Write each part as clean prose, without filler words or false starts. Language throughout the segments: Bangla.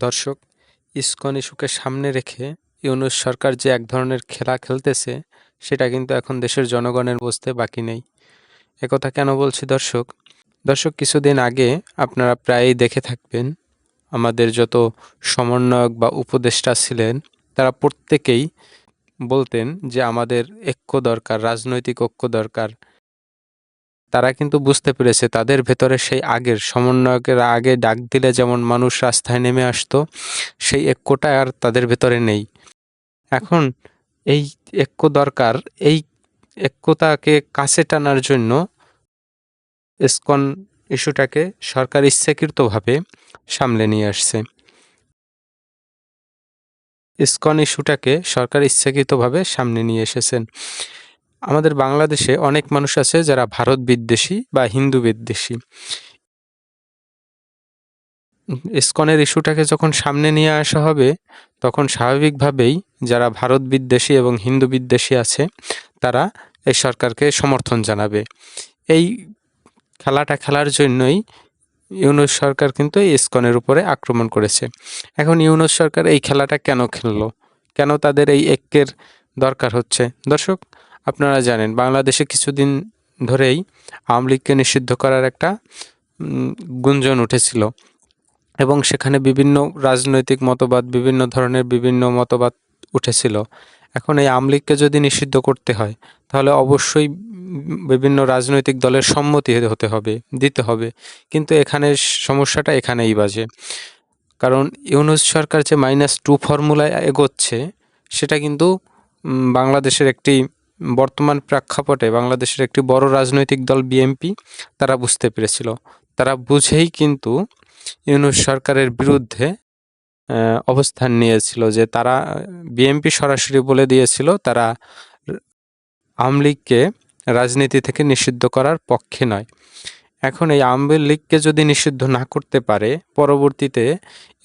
দর্শক, ইসকন ইস্যুকে সামনে রেখে ইউনূস সরকার যে এক ধরনের খেলা খেলতেছে, সেটা কিন্তু এখন দেশের জনগণের বুঝতে বাকি নেই। একথা কেন বলছি দর্শক? কিছুদিন আগে আপনারা প্রায়ই দেখে থাকবেন, আমাদের যত সমন্বয়ক বা উপদেষ্টা ছিলেন, তারা প্রত্যেকেই বলতেন যে আমাদের ঐক্য দরকার, রাজনৈতিক ঐক্য দরকার। তারা কিন্তু বুঝতে পেরেছে তাদের ভেতরে সেই আগের সমন্বয়কেরা আগে ডাক দিলে যেমন মানুষ রাস্তায় নেমে আসতো, সেই ঐক্যটা আর তাদের ভেতরে নেই। এখন এই ঐক্য দরকার, এই ঐক্যতাকে কাছে টানার জন্য ইসকন ইস্যুটাকে সরকার ইচ্ছাকৃতভাবে সামলে নিয়ে আসছে। ইসকন ইস্যুটাকে সরকার ইচ্ছাকৃতভাবে সামনে নিয়ে এসেছেন। আমাদের বাংলাদেশে অনেক মানুষ আছে যারা ভারত বিদ্বেষী বা হিন্দু বিদ্বেষী। ইসকনের ইস্যুটাকে যখন সামনে নিয়ে আসা হবে, তখন স্বাভাবিকভাবেই যারা ভারত বিদ্বেষী এবং হিন্দু বিদ্বেষী আছে, তারা এই সরকারকে সমর্থন জানাবে। এই খেলাটা খেলার জন্যই ইউনূস সরকার কিন্তু এই ইসকনের উপরে আক্রমণ করেছে। এখন ইউনূস সরকার এই খেলাটা কেন খেললো? কেন তাদের এই ঐক্যের দরকার হচ্ছে? দর্শক, আপনারা জানেন বাংলাদেশে কিছুদিন ধরেই আওয়ামী লীগকে নিষিদ্ধ করার একটা গুঞ্জন উঠেছিল এবং সেখানে বিভিন্ন রাজনৈতিক মতবাদ, বিভিন্ন ধরনের বিভিন্ন মতবাদ উঠেছিল। এখন এই আওয়ামী লীগকে যদি নিষিদ্ধ করতে হয়, তাহলে অবশ্যই বিভিন্ন রাজনৈতিক দলের সম্মতি দিতে হবে। কিন্তু এখানে সমস্যাটা এখানেই বাজে। কারণ ইউনূস সরকার যে -2 ফর্মুলায় এগোচ্ছে, সেটা কিন্তু বাংলাদেশের একটি বর্তমান প্রেক্ষাপটে বাংলাদেশের একটি বড় রাজনৈতিক দল বিএনপি তারা বুঝতে পেরেছিল। তারা বুঝেই কিন্তু ইউনূস সরকারের বিরুদ্ধে অবস্থান নিয়েছিল, যে তারা বিএনপি সরাসরি বলে দিয়েছিল তারা আওয়ামী লীগকে রাজনীতি থেকে নিষিদ্ধ করার পক্ষে নয়। এখন এই আওয়ামী লীগকে যদি নিষিদ্ধ না করতে পারে, পরবর্তীতে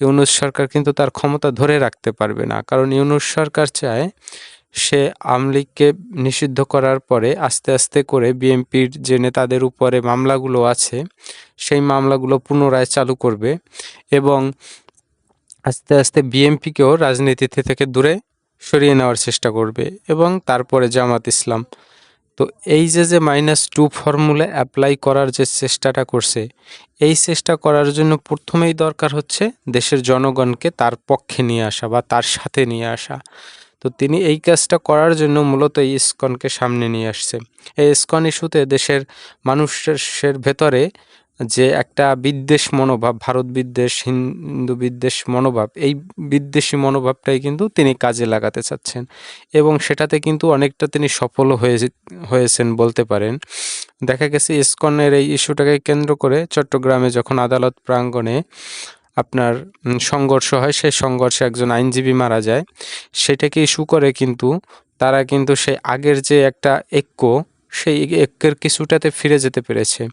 ইউনূস সরকার কিন্তু তার ক্ষমতা ধরে রাখতে পারবে না। কারণ ইউনূস সরকার চায় সে আওয়ামী লীগকে নিষিদ্ধ করার পরে আস্তে আস্তে করে বিএনপির যে নেতাদের উপরে মামলাগুলো আছে, সেই মামলাগুলো পুনরায় চালু করবে এবং আস্তে আস্তে বিএনপিকেও রাজনীতি থেকে দূরে সরিয়ে নেওয়ার চেষ্টা করবে এবং তারপরে জামাত ইসলাম। তো এই যে -2 ফর্মুলা অ্যাপ্লাই করার যে চেষ্টাটা করছে, এই চেষ্টা করার জন্য প্রথমেই দরকার হচ্ছে দেশের জনগণকে তার পক্ষে নিয়ে আসা বা তার সাথে নিয়ে আসা। তো তিনি এই কাজটা করার জন্য মূলত এই ইসকনকে সামনে নিয়ে আসছে। এই ইসকন ইস্যুতে দেশের মানুষের ভেতরে যে একটা বিদ্বেষ মনোভাব, ভারত বিদ্বেষ, হিন্দু বিদ্বেষ মনোভাব, এই বিদ্বেষী মনোভাবটাই কিন্তু তিনি কাজে লাগাতে চাচ্ছেন এবং সেটাতে কিন্তু অনেকটা তিনি সফল হয়েছেন বলতে পারেন। দেখা গেছে ইসকনের এই ইস্যুটাকে কেন্দ্র করে চট্টগ্রামে যখন আদালত প্রাঙ্গণে আপনার সংঘর্ষ হয়, সেই সংঘর্ষে একজন আইনজীবী মারা যায়, সেটাকে ইস্যু করে কিন্তু তারা কিন্তু সেই আগের যে একটা ঐক্য, সেই ঐক্যের কিছুটাতে ফিরে যেতে পেরেছে।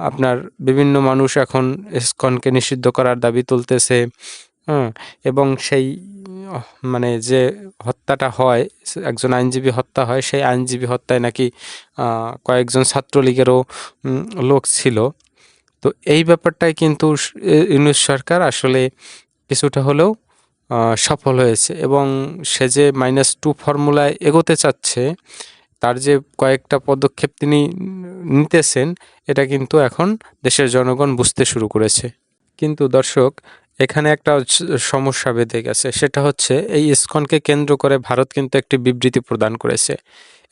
আপনার বিভিন্ন মানুষ এখন ইসকনকে নিষিদ্ধ করার দাবি তুলতেছে, এবং সেই মানে যে হত্যাটা হয়, একজন আইনজীবী হত্যা হয়, সেই আইনজীবী হত্যায় নাকি কয়েকজন ছাত্রলীগেরও লোক ছিল। তো এই ব্যাপারটাই কিন্তু ইউনূস সরকার আসলে কিছুটা হলেও সফল হয়েছে এবং সে যে -2 ফর্মুলায় এগোতে চাচ্ছে, তার যে কয়েকটা পদক্ষেপ তিনি নিতেছেন, এটা কিন্তু এখন দেশের জনগণ বুঝতে শুরু করেছে। কিন্তু দর্শক, এখানে একটা সমস্যা বেঁধে গেছে, সেটা হচ্ছে এই ইসকনকে কেন্দ্র করে ভারত কিন্তু একটি বিবৃতি প্রদান করেছে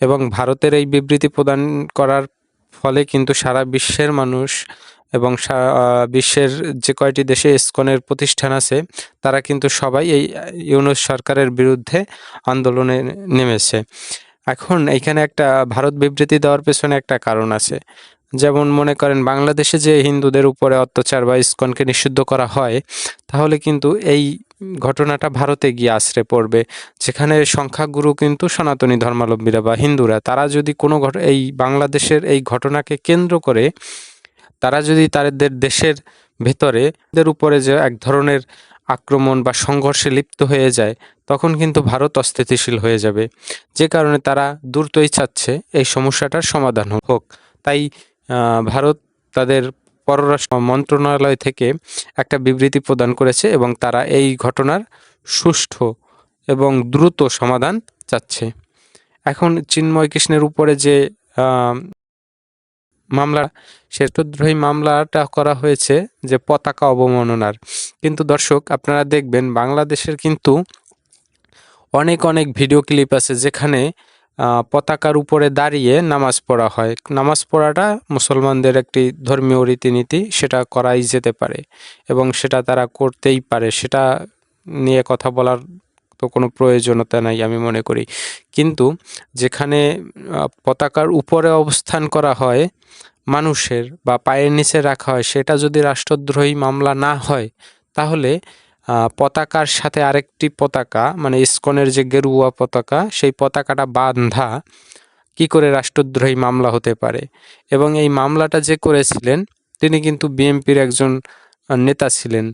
এবং ভারতের এই বিবৃতি প্রদান করার ফলে কিন্তু সারা বিশ্বের মানুষ এবং বিশ্বের যে কয়টি দেশে ইসকনের প্রতিষ্ঠান আছে, তারা কিন্তু সবাই এই ইউনূস সরকারের বিরুদ্ধে আন্দোলনে নেমেছে। এখন এইখানে একটা ভারত বিবৃতি দেওয়ার পেছনে একটা কারণ আছে। যেমন মনে করেন বাংলাদেশে যে হিন্দুদের উপরে অত্যাচার বা ইসকনকে নিষিদ্ধ করা হয়, তাহলে কিন্তু এই ঘটনাটা ভারতে গিয়ে আছড়ে পড়বে, যেখানে সংখ্যাগুরু কিন্তু সনাতনী ধর্মাবলম্বীরা বা হিন্দুরা। তারা যদি কোনো এই বাংলাদেশের এই ঘটনাকে কেন্দ্র করে তারা যদি তাদের দেশের ভেতরে এদের উপরে যে এক ধরনের আক্রমণ বা সংঘর্ষে লিপ্ত হয়ে যায়, তখন কিন্তু ভারত অস্থিতিশীল হয়ে যাবে। যে কারণে তারা দ্রুতই চাচ্ছে এই সমস্যাটার সমাধান হোক। তাই ভারত তাদের পররাষ্ট্র মন্ত্রণালয় থেকে একটা বিবৃতি প্রদান করেছে এবং তারা এই ঘটনার সুষ্ঠু এবং দ্রুত সমাধান চাচ্ছে। এখন চিন্ময় কৃষ্ণের উপরে যে মামলা, সে রাষ্ট্রদ্রোহী মামলাটা করা হয়েছে যে পতাকা অবমাননার। কিন্তু দর্শক, আপনারা দেখবেন বাংলাদেশের কিন্তু অনেক অনেক ভিডিও ক্লিপ আছে যেখানে পতাকার উপরে দাঁড়িয়ে নামাজ পড়া হয়। নামাজ পড়াটা মুসলমানদের একটি ধর্মীয় রীতিনীতি, সেটা করাই যেতে পারে এবং সেটা তারা করতেই পারে, সেটা নিয়ে কথা বলার তো কোনো প্রয়োজনীয়তা নাই আমি মনে করি। কিন্তু যেখানে পতাকার উপরে অবস্থান করা হয় মানুষের বা পায়ের নিচে রাখা হয়, সেটা যদি রাষ্ট্রদ্রোহী মামলা না হয়, তাহলে পতাকার সাথে আরেকটি পতাকা, মানে ইসকনের যে গেরুয়া পতাকা, সেই পতাকাটা বাঁধা কি করে রাষ্ট্রদ্রোহী মামলা হতে পারে? এবং এই মামলাটা যে করেছিলেন তিনি কিন্তু বিএনপির একজন নেতা ছিলেন।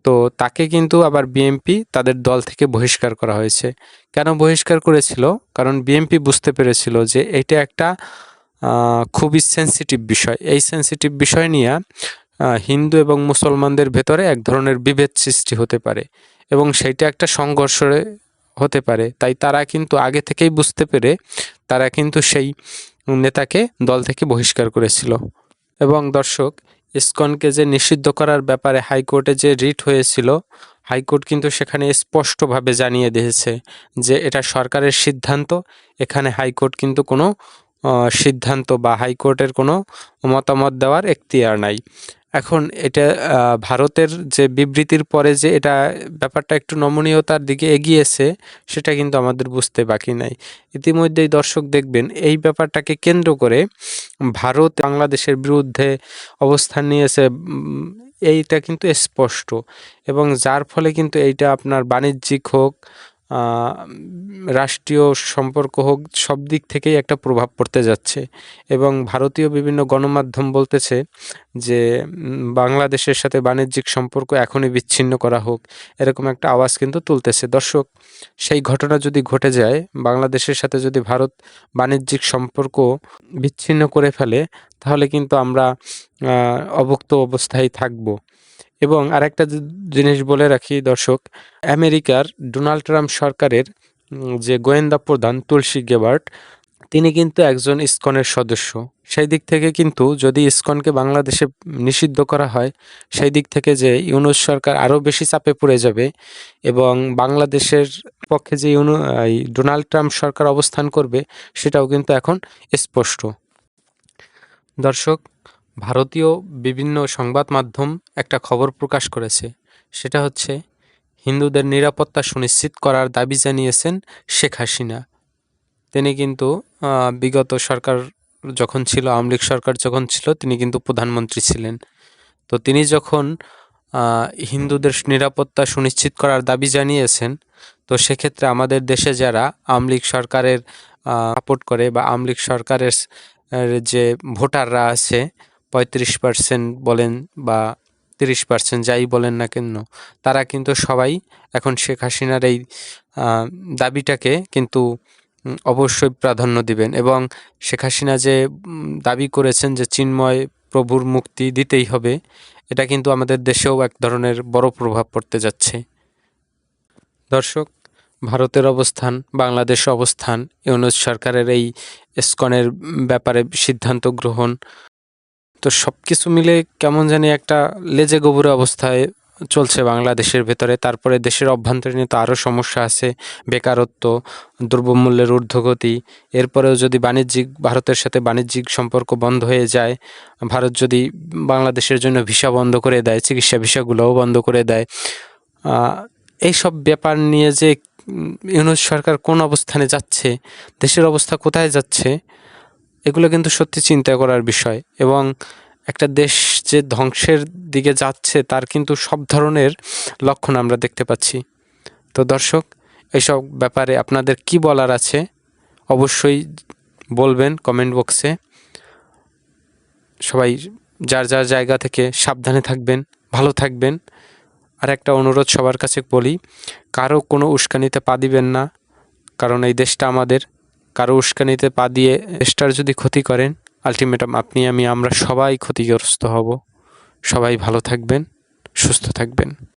তো তাকে কিন্তু আবার বিএনপি তাদের দল থেকে বহিষ্কার করা হয়েছে। কেন বহিষ্কার করেছিল? কারণ বিএনপি বুঝতে পেরেছিল যে এটা একটা খুবই সেন্সিটিভ বিষয়। এই সেন্সিটিভ বিষয় নিয়ে হিন্দু এবং মুসলমানদের ভেতরে এক ধরনের বিভেদ সৃষ্টি হতে পারে এবং সেইটা একটা সংঘর্ষ হতে পারে। তাই তারা কিন্তু আগে থেকেই বুঝতে পেরে তারা কিন্তু সেই নেতাকে দল থেকে বহিষ্কার করেছিল। এবং দর্শক, ইসকনকে যে নিষিদ্ধ করার ব্যাপারে হাইকোর্টে যে রিট হয়েছিল, হাইকোর্ট কিন্তু সেখানে স্পষ্টভাবে জানিয়ে দিয়েছে যে এটা সরকারের সিদ্ধান্ত। এখানে হাইকোর্ট কিন্তু কোনো সিদ্ধান্ত বা হাইকোর্টের কোনো মতামত দেওয়ার এখতিয়ার নাই। এখন এটা ভারতের যে বিবৃতির পরে যে এটা ব্যাপারটা একটু নমনীয়তার দিকে এগিয়েছে, সেটা কিন্তু আমাদের বুঝতে বাকি নাই। ইতিমধ্যেই দর্শক দেখবেন এই ব্যাপারটাকে কেন্দ্র করে ভারত বাংলাদেশের বিরুদ্ধে অবস্থান নিয়েছে, এইটা কিন্তু স্পষ্ট। এবং যার ফলে কিন্তু এইটা আপনার বাণিজ্যিক হোক, রাষ্ট্রীয় সম্পর্ক হোক, সব দিক থেকেই একটা প্রভাব পড়তে যাচ্ছে। এবং ভারতীয় বিভিন্ন গণমাধ্যম বলতেছে যে বাংলাদেশের সাথে বাণিজ্যিক সম্পর্ক এখনই বিচ্ছিন্ন করা হোক, এরকম একটা আওয়াজ কিন্তু তুলতেছে। দর্শক, সেই ঘটনা যদি ঘটে যায়, বাংলাদেশের সাথে যদি ভারত বাণিজ্যিক সম্পর্ক বিচ্ছিন্ন করে ফেলে, তাহলে কিন্তু আমরা অভুক্ত অবস্থায় থাকব। এবং আরেকটা জিনিস বলে রাখি দর্শক, আমেরিকার ডোনাল্ড ট্রাম্প সরকারের যে গোয়েন্দা প্রধান তুলসী গেবার্ট, তিনি কিন্তু একজন ইসকনের সদস্য। সেই দিক থেকে কিন্তু যদি ইসকনকে বাংলাদেশে নিষিদ্ধ করা হয়, সেই দিক থেকে যে ইউনূস সরকার আরও বেশি চাপে পড়ে যাবে এবং বাংলাদেশের পক্ষে যে ডোনাল্ড ট্রাম্প সরকার অবস্থান করবে, সেটাও কিন্তু এখন স্পষ্ট। দর্শক, ভারতীয় বিভিন্ন সংবাদ মাধ্যম একটা খবর প্রকাশ করেছে, সেটা হচ্ছে হিন্দুদের নিরাপত্তা সুনিশ্চিত করার দাবি জানিয়েছেন শেখ হাসিনা। তিনি কিন্তু বিগত সরকার যখন ছিল, আওয়ামী লীগ সরকার যখন ছিল, তিনি কিন্তু প্রধানমন্ত্রী ছিলেন। তো তিনি যখন হিন্দুদের নিরাপত্তা সুনিশ্চিত করার দাবি জানিয়েছেন, তো সেক্ষেত্রে আমাদের দেশে যারা আওয়ামী লীগ সরকারের সাপোর্ট করে বা আওয়ামী লীগ সরকারের যে ভোটাররা আছে, 35% বলেন বা 30% যাই বলেন না কেন, তারা কিন্তু সবাই এখন শেখ হাসিনার এই দাবিটাকে কিন্তু অবশ্যই প্রাধান্য দিবেন। এবং শেখ হাসিনা যে দাবি করেছেন যে চিন্ময় প্রভুর মুক্তি দিতেই হবে, এটা কিন্তু আমাদের দেশেও এক ধরনের বড় প্রভাব পড়তে যাচ্ছে। দর্শক, ভারতের অবস্থান, বাংলাদেশের অবস্থান, ইউনূস সরকারের এই ইসকনের ব্যাপারে সিদ্ধান্ত গ্রহণ, তো সব কিছু মিলে কেমন জানি একটা লেজে গোবরে অবস্থায় চলছে বাংলাদেশের ভেতরে। তারপরে দেশের অভ্যন্তরীণ তো আরও সমস্যা আছে, বেকারত্ব, দ্রব্যমূল্যের ঊর্ধ্বগতি। এরপরেও যদি ভারতের সাথে বাণিজ্যিক সম্পর্ক বন্ধ হয়ে যায়, ভারত যদি বাংলাদেশের জন্য ভিসা বন্ধ করে দেয়, চিকিৎসা ভিসাগুলোও বন্ধ করে দেয়, এই সব ব্যাপার নিয়ে যে ইউনূস সরকার কোন অবস্থানে যাচ্ছে, দেশের অবস্থা কোথায় যাচ্ছে, এগুলো কিন্তু সত্যি চিন্তা করার বিষয়। এবং একটা দেশ যে ধ্বংসের দিকে যাচ্ছে, তার কিন্তু সব ধরনের লক্ষণ আমরা দেখতে পাচ্ছি। তো দর্শক, এইসব ব্যাপারে আপনাদের কি বলার আছে অবশ্যই বলবেন কমেন্ট বক্সে। সবাই যার যার জায়গা থেকে সাবধানে থাকবেন, ভালো থাকবেন। আর একটা অনুরোধ সবার কাছে বলি, কারো কোনো উস্কানিতে পা দিবেন না, কারণ এই দেশটা আমাদের। কারো উস্কানিতে পা দিয়ে দেশটার যদি ক্ষতি করেন, আলটিমেটাম আপনি, আমরা সবাই ক্ষতিগ্রস্ত হব। সবাই ভালো থাকবেন, সুস্থ থাকবেন।